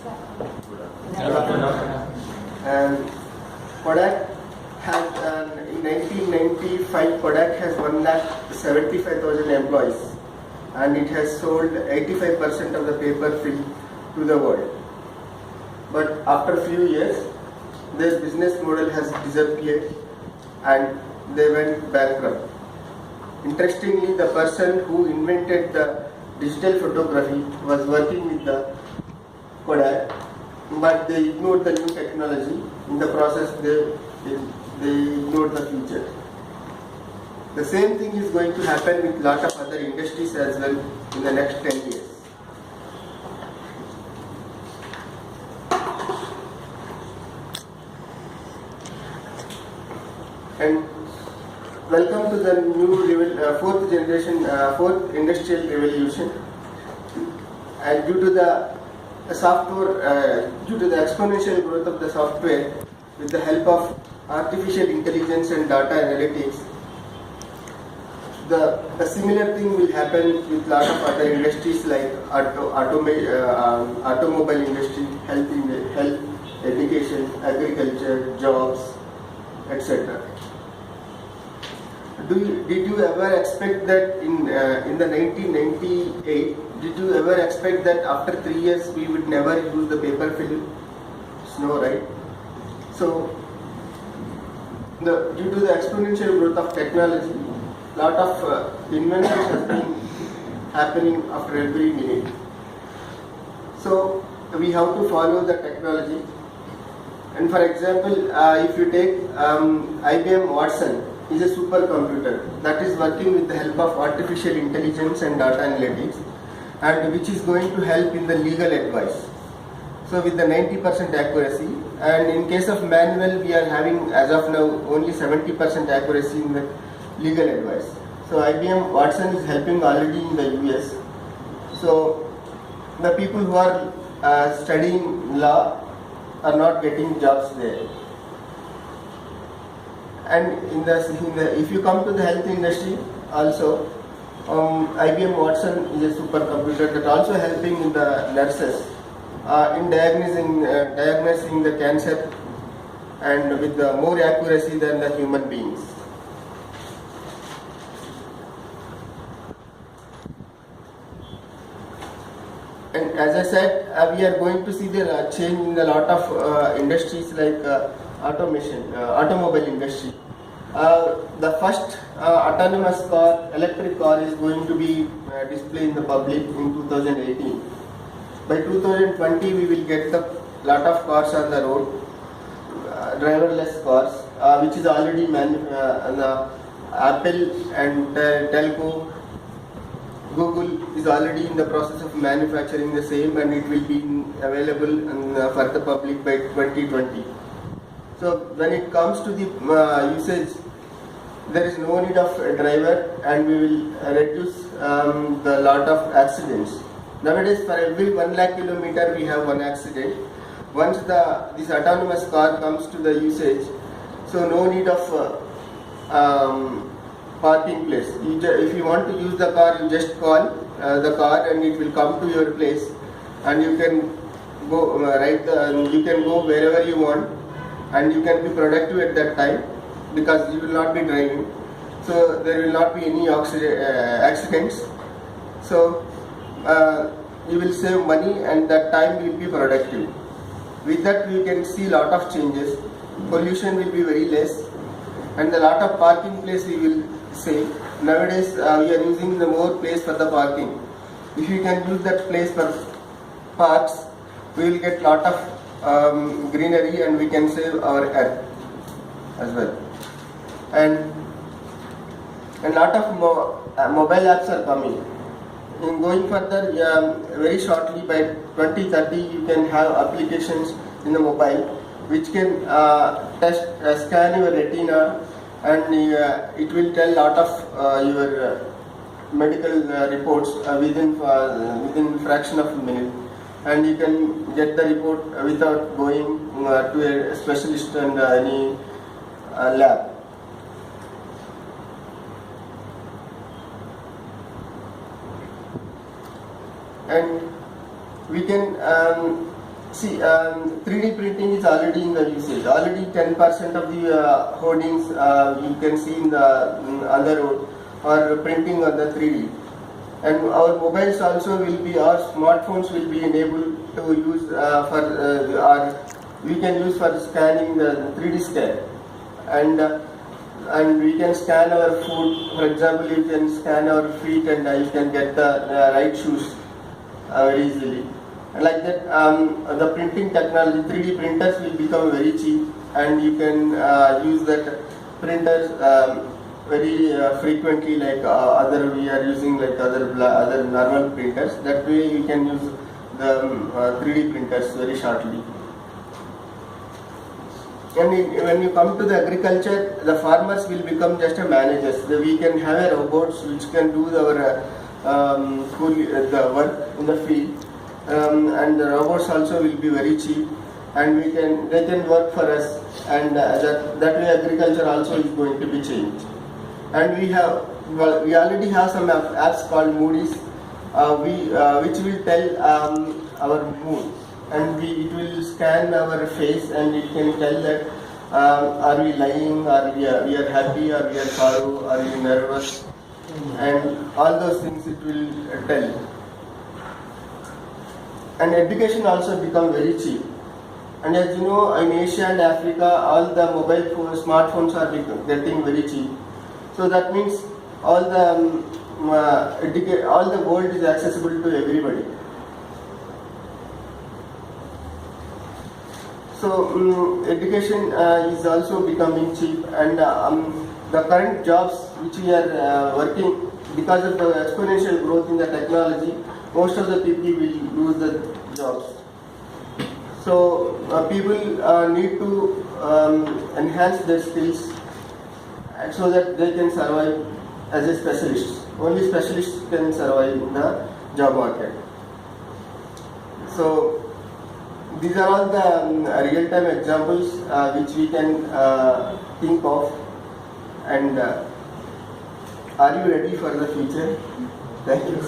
Good afternoon. And Kodak has, in 1995, Kodak has 1,75,000 employees, and it has sold 85% of the paper film to the world. But after a few years, their business model has disappeared and they went bankrupt. Interestingly, the person who invented the digital photography was working with the Kodak, but they ignored the new technology. In the process, they ignored the future. The same thing is going to happen with lot of other industries as well in the next 10 years. And welcome to the new fourth industrial revolution. And due to the exponential growth of the software, with the help of artificial intelligence and data analytics, the similar thing will happen with lot of other industries like automobile industry, health, education, agriculture, jobs, etc. Did you ever expect that in the 1998? Did you ever expect that after 3 years we would never use the paper film? No, right? So, due to the exponential growth of technology, lot of inventions has been happening after every minute. So, we have to follow the technology. And for example, if you take IBM Watson, is a supercomputer that is working with the help of artificial intelligence and data analytics, and which is going to help in the legal advice. So with the 90% accuracy, and in case of manual, we are having as of now only 70% accuracy in the legal advice. So IBM Watson is helping already in the US. So the people who are studying law are not getting jobs there. And if you come to the health industry, also IBM Watson is a supercomputer that also helping in the nurses in diagnosing the cancer, and with the more accuracy than the human beings. And as I said, we are going to see the change in a lot of industries like automobile industry. The first autonomous car, electric car, is going to be displayed in the public in 2018. By 2020, we will get the lot of cars on the road, driverless cars, which is already Apple and Telco. Google is already in the process of manufacturing the same, and it will be available for the public by 2020. So when it comes to the usage, there is no need of a driver, and we will reduce the lot of accidents. Nowadays, for every 1 lakh kilometer, we have one accident. Once this autonomous car comes to the usage, so no need of parking place. If you want to use the car, you just call the car, and it will come to your place, and you can go you can go wherever you want, and you can be productive at that time because you will not be driving. So there will not be any accidents. So you will save money, and that time will be productive. With that, we can see lot of changes. Pollution will be very less, and the lot of parking place we will save. Nowadays, we are using the more place for the parking. If you can use that place for parks, we will get lot of greenery, and we can save our earth as well. And a lot of mobile apps are coming. In going further, very shortly by 2030, you can have applications in the mobile which can scan your retina, and it will tell lot of your medical reports within fraction of a minute, and you can get the report without going to a specialist and any lab. And we can See, 3D printing is already in the usage. Already 10% of the hoardings you can see in the on the road are printing on the 3D. And our mobiles also will be, our smartphones will be enabled to use we can use for scanning the 3D scan. And we can scan our food. For example, you can scan our feet and you can get the right shoes very easily. And like that, the printing technology, 3D printers will become very cheap, and you can use that printers very frequently, like we are using like other normal printers. That way, you can use the 3D printers very shortly. And when you come to the agriculture, the farmers will become just a managers. We can have robots which can do our the work in the field, and the robots also will be very cheap, and they can work for us, and that way agriculture also is going to be changed. And we already have some apps called Moody's, which will tell our mood. And it will scan our face, and it can tell that are we lying, are we are happy, are we are sorrow, are we nervous, and all those things it will tell. And education also become very cheap. And as you know, in Asia and Africa, all the mobile phones, smartphones are getting very cheap. So that means all the world is accessible to everybody. So education is also becoming cheap, and the current jobs which we are working, because of the exponential growth in the technology, most of the people will lose the jobs. So people need to enhance their skills so that they can survive as a specialist. Only specialists can survive in the job market. So these are all the real-time examples which we can think of. And are you ready for the future? Thank you.